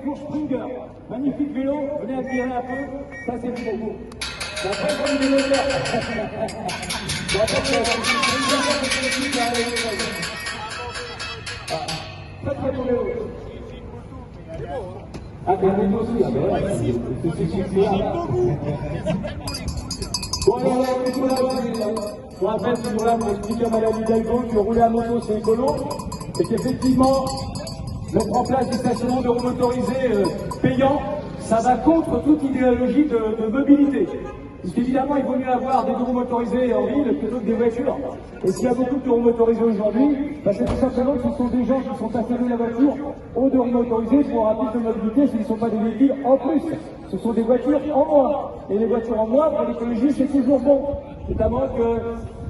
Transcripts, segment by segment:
pour Springer. Magnifique vélo, venez admirer un peu, ça c'est pour vous. Bon, après, comme des moteurs. Bon, après, c'est très très beau vélo. Ah, mais on est aussi, ah, ben ouais, c'est super. Bon, alors, je vous rappelle toujours là pour expliquer à Madame Hidalgo que rouler à moto c'est écolo et qu'effectivement, mettre en place des stationnements de roues motorisés payants, ça va contre toute idéologie de mobilité. Parce qu'évidemment, il vaut mieux avoir des roues motorisées en ville plutôt que des voitures. Et s'il y a beaucoup de roues motorisées aujourd'hui, c'est tout simplement que ce sont des gens qui sont installés la voiture aux roues motorisées pour un plus de mobilité, ce ne sont pas des véhicules en plus. Ce sont des voitures en moins. Et les voitures en moins, pour l'écologie, c'est toujours bon. Notamment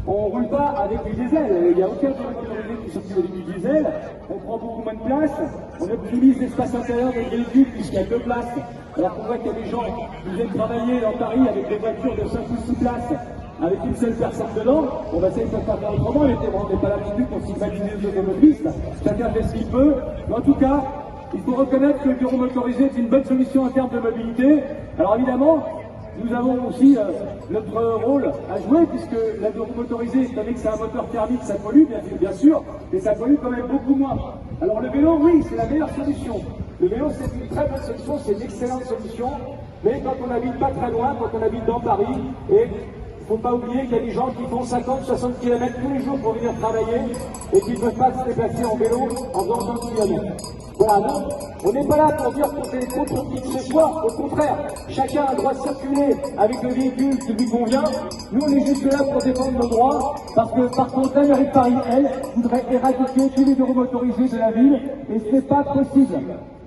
qu'on ne roule pas avec du diesel. Il n'y a aucun motorisé qui circule avec du diesel. On prend beaucoup moins de place. On optimise l'espace intérieur des véhicules puisqu'il y a 2 places. Alors qu'on voit qu'il y a des gens qui viennent travailler dans Paris avec des voitures de 5 ou 6 places, avec une seule personne dedans. On va essayer de faire autrement, mais on n'est pas là non plus pour stigmatiser les automobilistes. Chacun fait ce qu'il peut. Mais en tout cas, il faut reconnaître que le bureau motorisé est une bonne solution en termes de mobilité. Alors évidemment, nous avons aussi notre rôle à jouer, puisque la bureau motorisée, étant donné que c'est un moteur thermique, ça pollue, bien sûr, mais ça pollue quand même beaucoup moins. Alors le vélo, oui, c'est la meilleure solution. Le vélo, c'est une très bonne solution, c'est une excellente solution, mais quand on n'habite pas très loin, quand on habite dans Paris, et il ne faut pas oublier qu'il y a des gens qui font 50-60 km tous les jours pour venir travailler et qui ne peuvent pas se déplacer en vélo en faisant 30 km. Voilà, non, on n'est pas là pour dire qu'on fait contre qui que ce soit, au contraire, chacun a le droit de circuler avec le véhicule qui lui convient. Nous, on est juste là pour défendre nos droits, parce que par contre, la mairie de Paris, elle, voudrait éradiquer tous les bureaux motorisés de la ville, et ce n'est pas possible.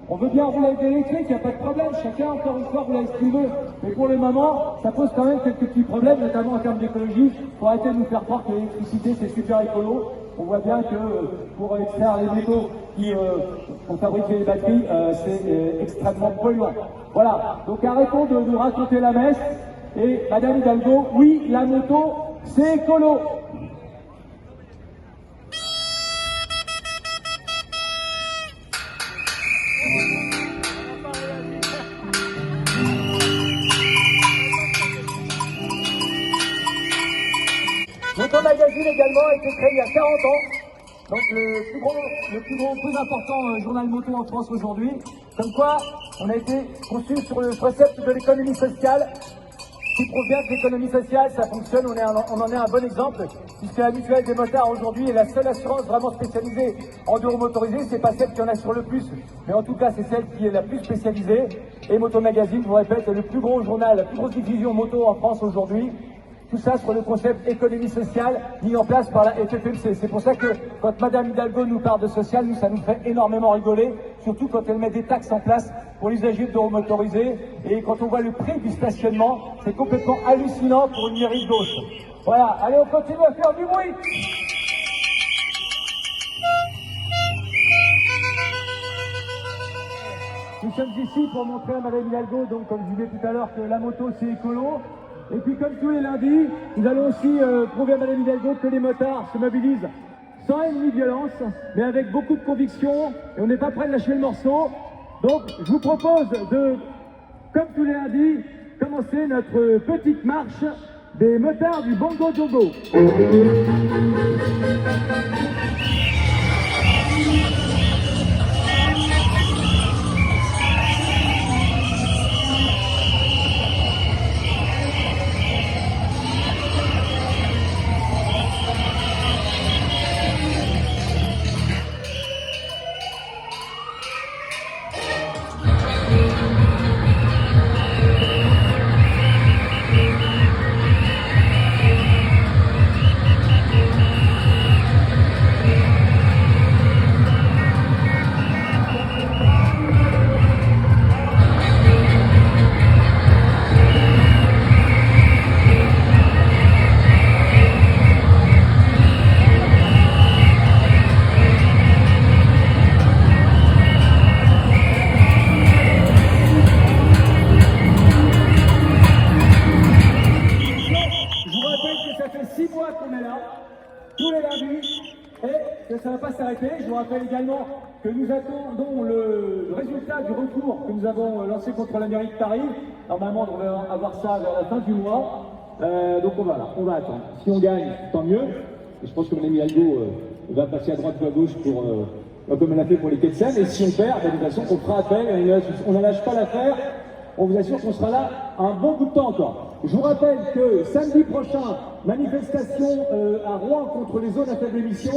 On veut bien rouler avec l'électrique, il n'y a pas de problème, chacun encore une fois roule avec ce qu'il veut. Mais pour le moment, ça pose quand même quelques petits problèmes, notamment en termes d'écologie. Il faut arrêter de nous faire croire que l'électricité c'est super écolo. On voit bien que pour extraire les métaux pour fabriquer les batteries, c'est extrêmement polluant. Voilà, donc arrêtons de nous raconter la messe. Et Madame Hidalgo, oui, la moto, c'est écolo. Moto Magazine également a été créé il y a 40 ans, donc le plus important journal moto en France aujourd'hui. Comme quoi, on a été conçu sur le précepte de l'économie sociale, qui prouve bien que l'économie sociale, ça fonctionne, on en est un bon exemple, puisque la mutuelle des motards aujourd'hui est la seule assurance vraiment spécialisée en bureau motorisé. C'est pas celle qui en assure le plus, mais en tout cas c'est celle qui est la plus spécialisée. Et Moto Magazine, je vous répète, est le plus gros journal, la plus grosse diffusion moto en France aujourd'hui. Tout ça sur le concept économie sociale mis en place par la FFMC. C'est pour ça que quand Madame Hidalgo nous parle de social, nous, ça nous fait énormément rigoler, surtout quand elle met des taxes en place pour l'usager de bureaux motorisés. Et quand on voit le prix du stationnement, c'est complètement hallucinant pour une mairie de gauche. Voilà, allez, on continue à faire du bruit. Nous sommes ici pour montrer à Madame Hidalgo, donc comme je disais tout à l'heure, que la moto c'est écolo. Et puis comme tous les lundis, nous allons aussi prouver à Madame Hidalgo que les motards se mobilisent sans haine ni violence, mais avec beaucoup de conviction, et on n'est pas prêt de lâcher le morceau. Donc je vous propose de, comme tous les lundis, commencer notre petite marche des motards du Bongo Jogo. Ça fait 6 mois qu'on est là, tous les lundis, et que ça ne va pas s'arrêter. Je vous rappelle également que nous attendons le résultat du recours que nous avons lancé contre la mairie de Paris. Normalement, on va avoir ça vers la fin du mois. Donc on va attendre. Si on gagne, tant mieux. Et je pense que mon ami Aldo va passer à droite ou à gauche pour, comme elle a fait pour les quais de Seine. Et si on perd, de toute façon, on fera appel. On ne lâche pas l'affaire. On vous assure qu'on sera là un bon bout de temps encore. Je vous rappelle que samedi prochain, manifestation à Rouen contre les zones à faible émission.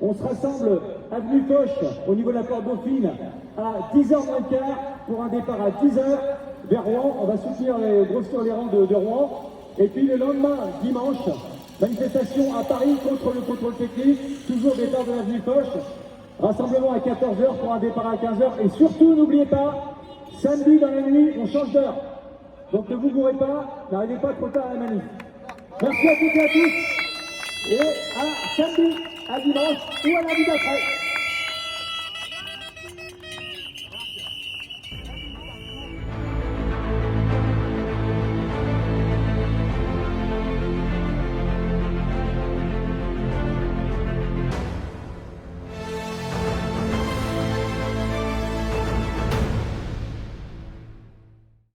On se rassemble avenue Foch au niveau de la porte Dauphine à 10h moins le quart pour un départ à 10h vers Rouen. On va soutenir grossir les rangs de Rouen. Et puis le lendemain, dimanche, manifestation à Paris contre le contrôle technique, toujours départ de l'avenue Foch. Rassemblement à 14h pour un départ à 15h. Et surtout, n'oubliez pas, samedi dans la nuit, on change d'heure. Donc ne vous bourrez pas, n'arrivez pas trop tard à la manif. Merci à toutes et à tous. Et à samedi, à dimanche ou à lundi d'après.